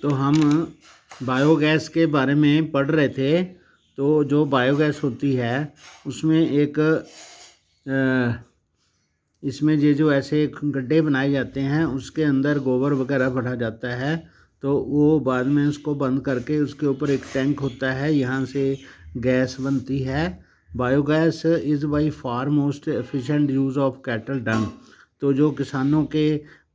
तो हम बायोगैस के बारे में पढ़ रहे थे। तो जो बायोगैस होती है उसमें एक इसमें ये जो ऐसे गड्ढे बनाए जाते हैं उसके अंदर गोबर वगैरह भरा जाता है, तो वो बाद में उसको बंद करके उसके ऊपर एक टैंक होता है, यहाँ से गैस बनती है। Biogas is by far most efficient use of cattle डंग। तो जो किसानों के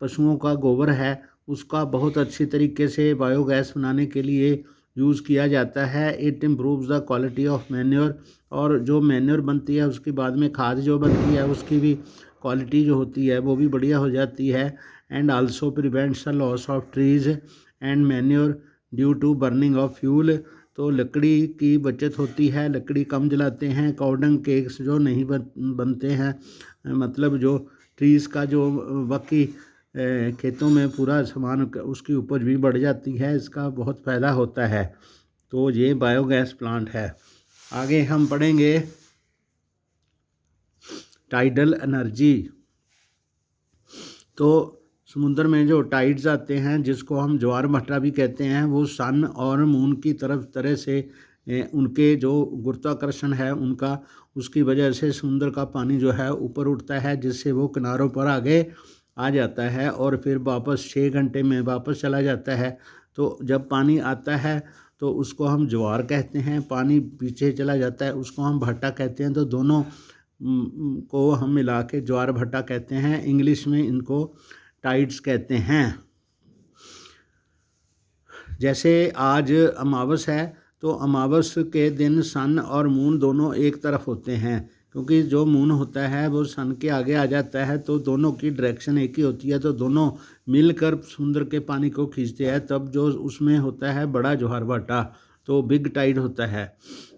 पशुओं का गोबर है उसका बहुत अच्छी तरीके से बायोगैस बनाने के लिए यूज़ किया जाता है। It improves the quality of manure, और जो मैन्योर बनती है उसके बाद में खाद जो बनती है उसकी भी क्वालिटी जो होती है वो भी बढ़िया हो जाती है। And also prevents the loss of trees and manure due to burning of fuel. तो लकड़ी की बचत होती है, लकड़ी कम जलाते हैं। काउडंग केक्स जो नहीं बनते हैं, मतलब जो ट्रीज़ का जो बाकी खेतों में पूरा सामान उसकी उपज भी बढ़ जाती है, इसका बहुत फ़ायदा होता है। तो ये बायोगैस प्लांट है। आगे हम पढ़ेंगे टाइडल एनर्जी। तो समुद्र में जो टाइड्स आते हैं जिसको हम ज्वार भाटा भी कहते हैं, वो सन और मून की तरह से उनके जो गुरुत्वाकर्षण है उनका, उसकी वजह से समुद्र का पानी जो है ऊपर उठता है, जिससे वो किनारों पर आगे आ जाता है और फिर वापस 6 घंटे में वापस चला जाता है। तो जब पानी आता है तो उसको हम ज्वार कहते हैं, पानी पीछे चला जाता है उसको हम भाटा कहते हैं। तो दोनों को हम मिला के ज्वार भाटा कहते हैं। इंग्लिश में इनको टाइड्स कहते हैं। जैसे आज अमावस है तो अमावस के दिन सन और मून दोनों एक तरफ होते हैं, क्योंकि जो मून होता है वो सन के आगे आ जाता है, तो दोनों की डायरेक्शन एक ही होती है, तो दोनों मिलकर समुद्र के पानी को खींचते हैं, तब जो उसमें होता है बड़ा ज्वार भाटा, तो बिग टाइड होता है।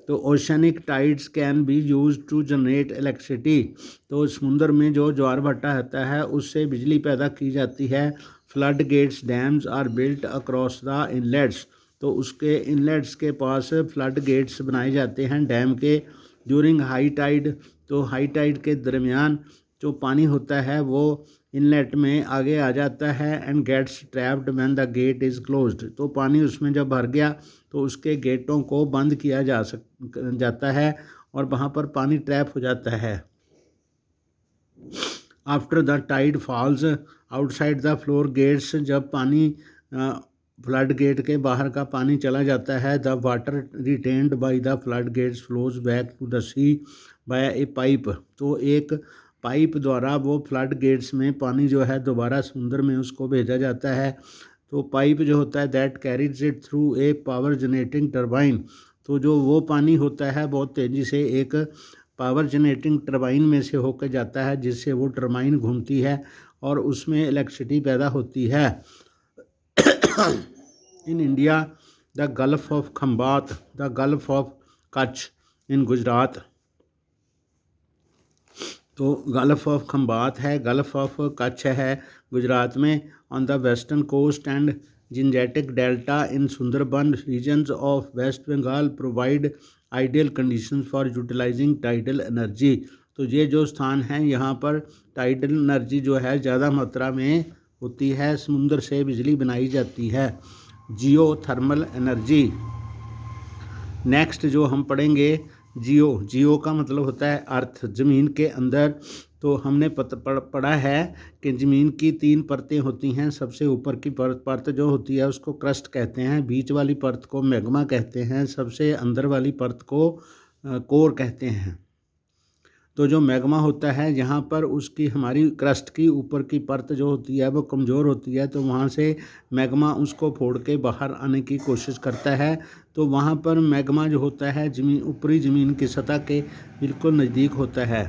तो oceanic tides can be use to generate electricity. तो समुद्र में जो ज्वार भाटा होता है उससे बिजली पैदा की जाती है। Flood gates dams are built across the inlets. तो उसके इनलेट्स के पास फ्लड गेट्स बनाए जाते हैं डैम के। ड्यूरिंग हाई टाइड, तो हाई टाइड के दरमियान जो पानी होता है वो इनलेट में आगे आ जाता है and gets trapped when the gate is closed. तो पानी उसमें जब भर गया तो उसके गेटों को बंद किया जाता है और वहाँ पर पानी ट्रैप हो जाता है। After the tide falls outside the floor gates, जब पानी फ्लड गेट के बाहर का पानी चला जाता है, the water retained by the flood gates flows back to the sea by a pipe. तो एक पाइप द्वारा वो फ्लड गेट्स में पानी जो है दोबारा समुद्र में उसको भेजा जाता है। तो पाइप जो होता है that carries it through a power generating turbine. तो जो वो पानी होता है बहुत तेज़ी से एक पावर जनरेटिंग टरबाइन में से होकर जाता है, जिससे वो टरबाइन घूमती है और उसमें इलेक्ट्रिसिटी पैदा होती है। In India the gulf of Khambhat, the gulf of Kutch in Gujarat. तो गल्फ ऑफ खंबात है, गल्फ ऑफ कच्छ है गुजरात में, on the western coast and Gangetic delta in Sundarban regions of West Bengal provide ideal conditions for utilising tidal energy. तो ये जो स्थान हैं यहाँ पर टाइडल एनर्जी जो है ज़्यादा मात्रा में होती है, समुद्र से बिजली बनाई जाती है। जियो थर्मल एनर्जी। नेक्स्ट जो हम पढ़ेंगे जियो का मतलब होता है अर्थ, ज़मीन के अंदर। तो हमने पढ़ा है कि ज़मीन की 3 परतें होती हैं। सबसे ऊपर की परत जो होती है उसको क्रस्ट कहते हैं, बीच वाली परत को मैग्मा कहते हैं, सबसे अंदर वाली परत को कोर कहते हैं। तो जो मैग्मा होता है यहाँ पर उसकी हमारी क्रस्ट की ऊपर की परत जो होती है वो कमज़ोर होती है, तो वहाँ से मैग्मा उसको फोड़ के बाहर आने की कोशिश करता है। तो वहाँ पर मैग्मा जो होता है ज़मीन ऊपरी ज़मीन की सतह के बिल्कुल नज़दीक होता है,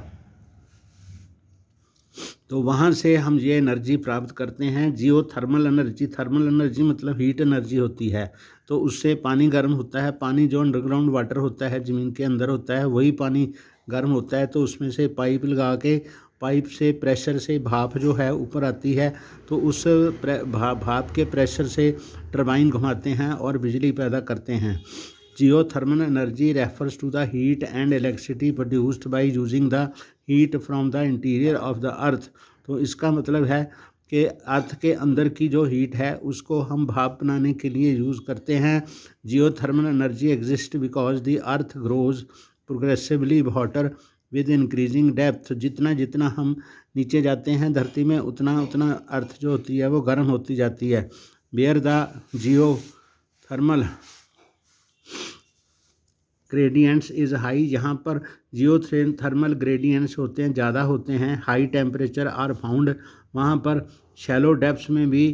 तो वहाँ से हम ये एनर्जी प्राप्त करते हैं। जियो थर्मल एनर्जी, थर्मल एनर्जी मतलब हीट एनर्जी होती है। तो उससे पानी गर्म होता है, पानी जो अंडरग्राउंड वाटर होता है ज़मीन के अंदर होता है वही पानी गर्म होता है। तो उसमें से पाइप लगा के, पाइप से प्रेशर से भाप जो है ऊपर आती है, तो उस भाप के प्रेशर से टरबाइन घुमाते हैं और बिजली पैदा करते हैं। Geothermal energy refers to the heat and electricity produced by using the heat from the interior of the earth. तो इसका मतलब है कि अर्थ के अंदर की जो हीट है उसको हम भाप बनाने के लिए यूज़ करते हैं। Geothermal energy exist because the earth grows progressively water with increasing depth. जितना जितना हम नीचे जाते हैं धरती में उतना उतना अर्थ जो होती है वो गर्म होती जाती है। Where the geothermal gradients is high, यहाँ पर जियोथर्मल ग्रेडियंट्स होते हैं, ज़्यादा होते हैं। हाई टेम्परेचर आर फाउंड, वहाँ पर शैलो डेप्थ्स में भी,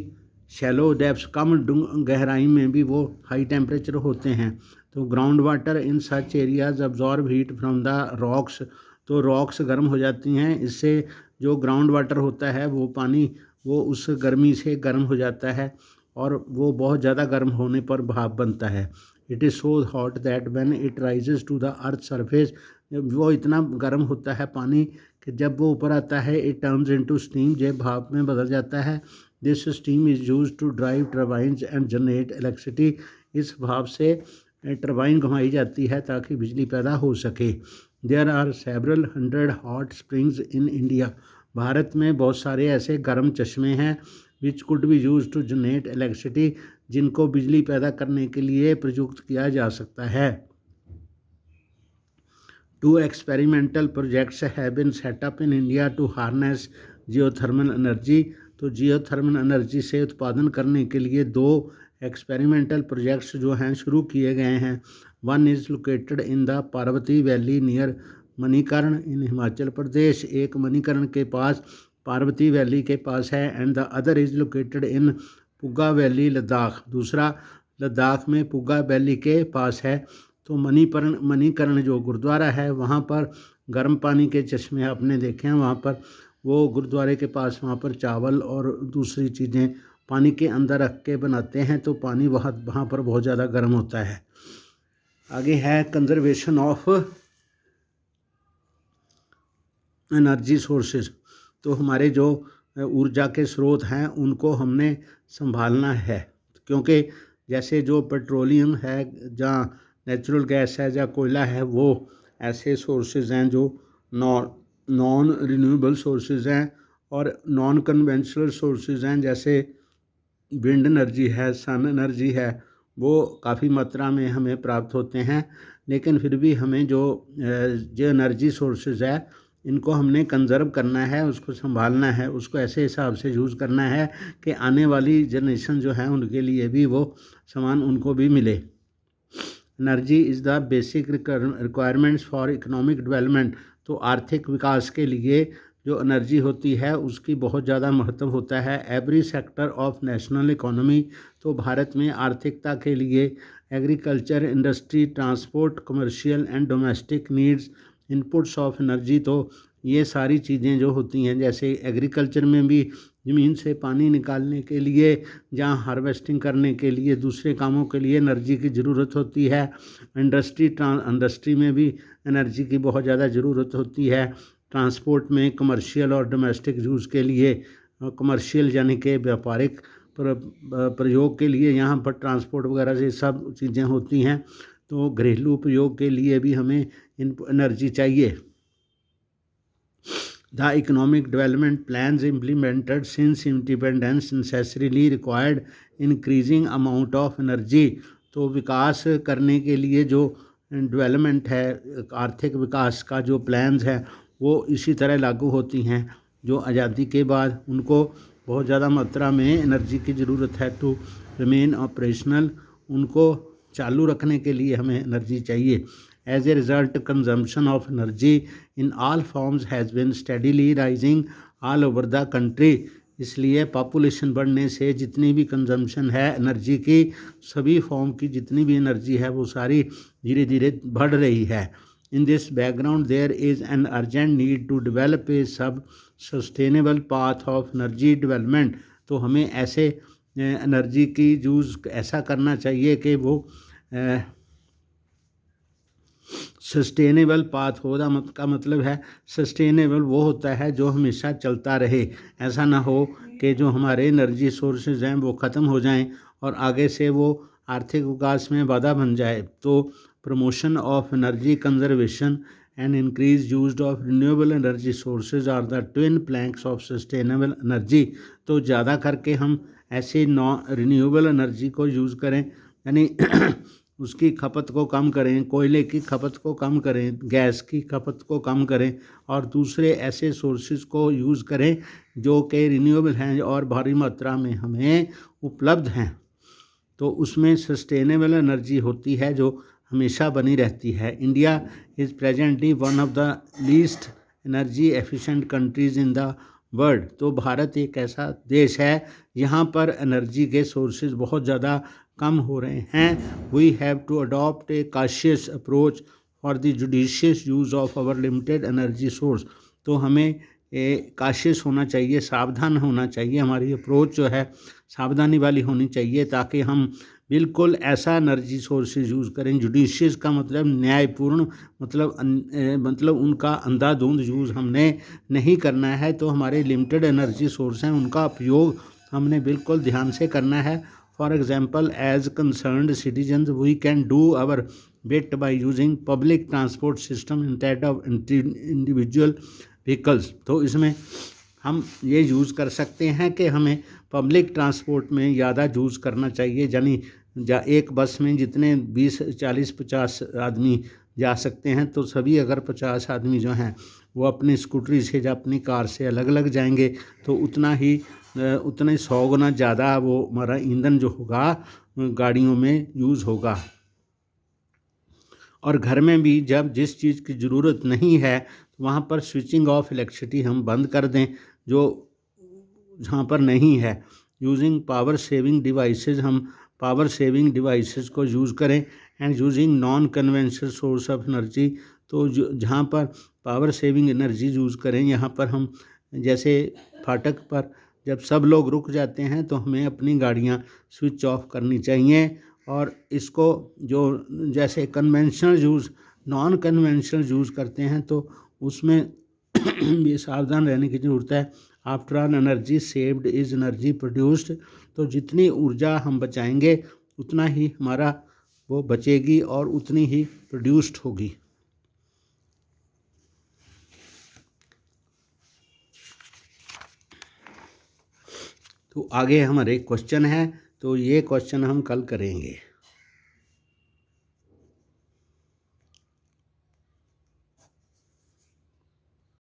शैलो डेप्थ्स कम गहराई में भी वो हाई टेम्परेचर होते हैं। तो ground water in such areas absorb heat from the rocks, तो रॉक्स गर्म हो जाती हैं, इससे जो ग्राउंड वाटर होता है वो पानी वो उस गर्मी से गर्म हो जाता है और वो बहुत ज़्यादा गर्म होने पर भाप बनता है। It is so hot that when it rises to the earth surface, वो इतना गर्म होता है पानी कि जब वो ऊपर आता है इट टर्न्स इनटू स्टीम, जब भाप में बदल जाता है। This steam is used to drive turbines and generate electricity, इस भाप से टर्बाइन घुमाई जाती है ताकि बिजली पैदा हो सके। There are several 100 hot springs in India, Bharat में बहुत सारे ऐसे गर्म चश्मे हैं which could be use to generate electricity, जिनको बिजली पैदा करने के लिए प्रयुक्त किया जा सकता है। 2 experimental projects have been set up in India to harness geothermal energy, तो जियोथर्मल एनर्जी से उत्पादन करने के लिए 2 एक्सपेरिमेंटल प्रोजेक्ट्स जो हैं शुरू किए गए हैं। One is located in the Parvati valley near Manikaran in Himachal Pradesh, एक मणिकर्ण के पास पार्वती वैली के पास है। And the other is located in Puga valley Ladakh, दूसरा लद्दाख में पुग्गा वैली के पास है। तो मणिकर्ण जो गुरुद्वारा है वहाँ पर गर्म पानी के चश्मे आपने देखे हैं, वहाँ पर वो गुरुद्वारे के पास वहाँ पर चावल और दूसरी चीज़ें पानी के अंदर रख के बनाते हैं, तो पानी वहाँ पर बहुत ज़्यादा गर्म होता है। आगे है कंजर्वेशन ऑफ एनर्जी सोर्सेज, तो हमारे जो ऊर्जा के स्रोत हैं उनको हमने संभालना है, क्योंकि जैसे जो पेट्रोलियम है, जहाँ नेचुरल गैस है या कोयला है, वो ऐसे सोर्सेज हैं जो नॉन रिन्यूएबल सोर्सेज हैं और नॉन कन्वेंशनल सोर्सेज हैं, जैसे विंड एनर्जी है, सन एनर्जी है, वो काफ़ी मात्रा में हमें प्राप्त होते हैं। लेकिन फिर भी हमें जो एनर्जी सोर्सेज है इनको हमने कंजर्व करना है, उसको संभालना है, उसको ऐसे हिसाब से यूज़ करना है कि आने वाली जनरेशन जो है उनके लिए भी वो सामान उनको भी मिले। Energy is the basic requirements for economic development, तो आर्थिक विकास के लिए जो एनर्जी होती है उसकी बहुत ज़्यादा महत्व होता है। Every sector of national economy, तो भारत में आर्थिकता के लिए agriculture, industry, transport, commercial and domestic needs, inputs of energy, तो ये सारी चीज़ें जो होती हैं, जैसे एग्रीकल्चर में भी ज़मीन से पानी निकालने के लिए, जहाँ हार्वेस्टिंग करने के लिए, दूसरे कामों के लिए एनर्जी की ज़रूरत होती है। इंडस्ट्री में भी एनर्जी की बहुत ज़्यादा ज़रूरत होती है। ट्रांसपोर्ट में, कमर्शियल और डोमेस्टिक यूज़ के लिए, कमर्शियल यानी कि व्यापारिक प्रयोग के लिए यहाँ पर ट्रांसपोर्ट वगैरह से सब चीज़ें होती हैं। तो घरेलू उपयोग के लिए भी हमें एनर्जी चाहिए। The economic development plans implemented since independence necessarily required increasing amount of energy, तो विकास करने के लिए जो डेवलपमेंट है, आर्थिक विकास का जो प्लान्स हैं वो इसी तरह लागू होती हैं। जो आज़ादी के बाद उनको बहुत ज़्यादा मात्रा में एनर्जी की ज़रूरत है टू रिमेन ऑपरेशनल, उनको चालू रखने के लिए हमें एनर्जी चाहिए। As a result consumption of energy in all forms has been steadily rising all over the country, इसलिए पॉपुलेशन बढ़ने से जितनी भी कंजम्पशन है एनर्जी की, सभी फॉर्म की जितनी भी एनर्जी है वो सारी धीरे धीरे बढ़ रही है। In this background, there is an urgent need to develop a sustainable path of energy development, तो हमें ऐसे एनर्जी की यूज़ ऐसा करना चाहिए कि वो सस्टेनेबल पाथ हो का मतलब है सस्टेनेबल वो होता है जो हमेशा चलता रहे। ऐसा ना हो कि जो हमारे एनर्जी सोर्सेज हैं वो ख़त्म हो जाएं और आगे से वो आर्थिक विकास में बाधा बन जाए। तो promotion of energy conservation and increased use of renewable energy sources are the twin planks of sustainable energy। तो ज़्यादा करके हम ऐसे रिन्यूएबल एनर्जी को यूज़ करें, यानी उसकी खपत को कम करें, कोयले की खपत को कम करें, गैस की खपत को कम करें और दूसरे ऐसे सोर्सेज को यूज़ करें जो कि रिन्यूएबल हैं और भारी मात्रा में हमें उपलब्ध हैं। तो उसमें सस्टेनेबल एनर्जी होती है जो हमेशा बनी रहती है। India is presently one of the least energy efficient countries in the world. तो भारत एक ऐसा देश है यहाँ पर एनर्जी के सोर्सेज बहुत ज़्यादा कम हो रहे हैं। We have to adopt a cautious approach for the judicious use of our limited energy source. तो हमें काशियस होना चाहिए, सावधान होना चाहिए, हमारी अप्रोच जो है सावधानी वाली होनी चाहिए ताकि हम बिल्कुल ऐसा एनर्जी सोर्सेज यूज़ करें। जुडिशियस का मतलब न्यायपूर्ण, मतलब उनका अंधाधुंध यूज़ हमने नहीं करना है। तो हमारे लिमिटेड एनर्जी सोर्स हैं उनका उपयोग हमने बिल्कुल ध्यान से करना है। For example, as concerned citizens we can do our bit by using public transport system instead of individual vehicles. तो इसमें हम ये यूज़ कर सकते हैं कि हमें पब्लिक ट्रांसपोर्ट में ज़्यादा यूज़ करना चाहिए, यानी एक बस में जितने 20, 40, 50 आदमी जा सकते हैं तो सभी अगर 50 आदमी जो हैं वो अपनी स्कूटरी से या अपनी कार से अलग अलग जाएंगे तो उतने 100 गुना ज़्यादा वो हमारा ईंधन जो होगा गाड़ियों में यूज़ होगा। और घर में भी जब जिस चीज़ की ज़रूरत नहीं है तो वहाँ पर स्विचिंग ऑफ इलेक्ट्रिसिटी हम बंद कर दें, जो जहाँ पर नहीं है। यूजिंग पावर सेविंग डिवाइसेस, हम पावर सेविंग डिवाइसेस को यूज़ करें। And using non conventional source of energy. तो जहाँ पर पावर सेविंग एनर्जी यूज़ करें, यहाँ पर हम जैसे फाटक पर जब सब लोग रुक जाते हैं तो हमें अपनी गाड़ियाँ स्विच ऑफ करनी चाहिए। और इसको जो जैसे conventional use, non conventional use करते हैं तो उसमें भी सावधान रहने की ज़रूरत है। After all energy saved is energy produced. तो जितनी ऊर्जा हम बचाएंगे उतना ही हमारा वो बचेगी और उतनी ही प्रोड्यूस्ड होगी। तो आगे हमारे क्वेश्चन है, तो ये क्वेश्चन हम कल करेंगे।